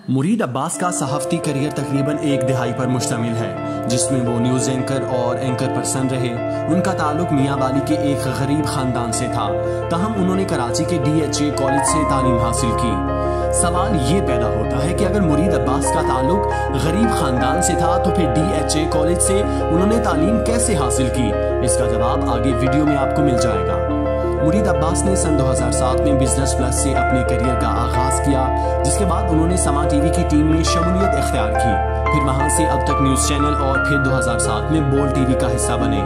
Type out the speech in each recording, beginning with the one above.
मुरीद अब्बास का सहाफ़ती करियर तकरीबन एक दिहाई पर मुश्तमिल है, जिसमें वो न्यूज़ एंकर और एंकर पर्सन रहे। उनका ताल्लुक मियाँ वाली के एक गरीब ख़ानदान से था, तहम उन्होंने कराची के DHA कॉलेज से तालीम हासिल की। सवाल ये पैदा होता है कि अगर मुरीद अब्बास का ताल्लुक गरीब ख़ानदान से था तो फिर DHA कॉलेज से उन्होंने तालीम कैसे हासिल की? इसका जवाब आगे वीडियो में आपको मिल जाएगा। मुरीद अब्बास ने सन 2007 में बिजनेस प्लस से अपने करियर का आगाज किया, जिसके बाद उन्होंने समा टीवी की टीम में शमूलियत इख्तियार की। फिर वहां से अब तक न्यूज चैनल और फिर 2007 में बोल्ड टीवी का हिस्सा बने।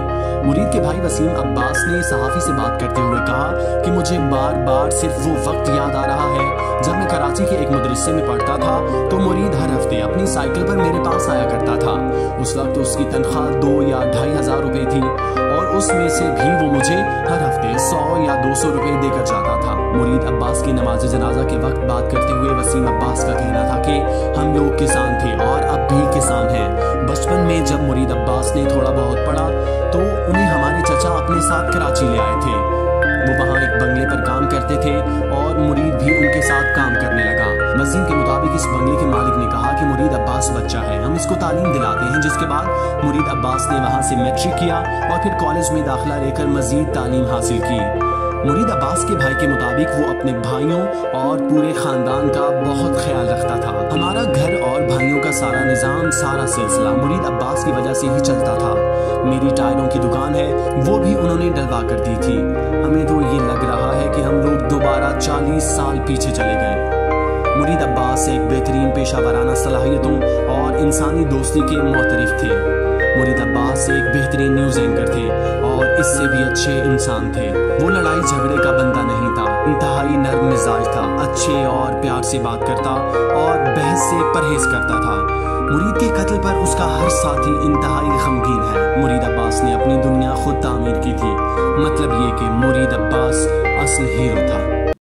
मुरीद के भाई वसीम अब्बास ने सहाफ़ी से बात करते हुए कहा कि मुझे बार बार सिर्फ वो वक्त याद आ रहा है जब मैं कराची के एक मदरसे में पढ़ता था तो मुरीद हर हफ्ते अपनी साइकिल पर मेरे पास आया करता था। उस वक्त उसकी तनख्वाह 2 या 2,500 रुपए थी और उसमें से भी वो मुझे हर हफ्ते 100 या 200 रुपए देकर जाता था। मुरीद अब्बास की नमाज जनाजा के वक्त बात करते हुए वसीम अब्बास का कहना था कि हम लोग किसान थे और अब भी किसान हैं। बचपन में जब मुरीद अब्बास ने थोड़ा बहुत पढ़ा तो उन्हें हमारे चचा अपने साथ कराची ले आए थे। वो वहाँ एक बंगले पर काम करते थे और मुरीद भी उनके साथ काम करने लगा। वसीम के मुताबिक इस बंगले के मालिक ने कहा कि मुरीद अब्बास बच्चा है, हम इसको तालीम दिलाते हैं। जिसके बाद मुरीद अब्बास ने वहाँ से मैट्रिक किया और फिर कॉलेज में दाखिला लेकर मजीद तालीम हासिल की। मुरीद अब्बास के भाई के मुताबिक वो अपने भाइयों और पूरे खानदान का बहुत ख्याल रखता था। हमारा घर और भाइयों का सारा निज़ाम, सारा सिलसिला मुरीद अब्बास की वजह से ही चलता था। मेरी टायरों की दुकान है, वो भी उन्होंने डलवा कर दी थी। हमें तो ये लग रहा है कि हम लोग दोबारा 40 साल पीछे चले गए। मुरीद अब्बास एक बेहतरीन पेशा वराना सलाहियतों और इंसानी दोस्ती के मोतरिफ थे। मुरीद अब्बास एक बेहतरीन न्यूज़ एंकर थे और इससे भी अच्छे इंसान थे। वो लड़ाई झगड़े का बंदा नहीं था, इंतहाई नर्म मिजाज था, अच्छे और प्यार से बात करता और बहस से परहेज करता था। मुरीद के कत्ल पर उसका हर साथी इंतहाई गमगीन है। मुरीद अब्बास ने अपनी दुनिया खुद तामीर की थी। मतलब ये कि मुरीद अब्बास असल हीरो था।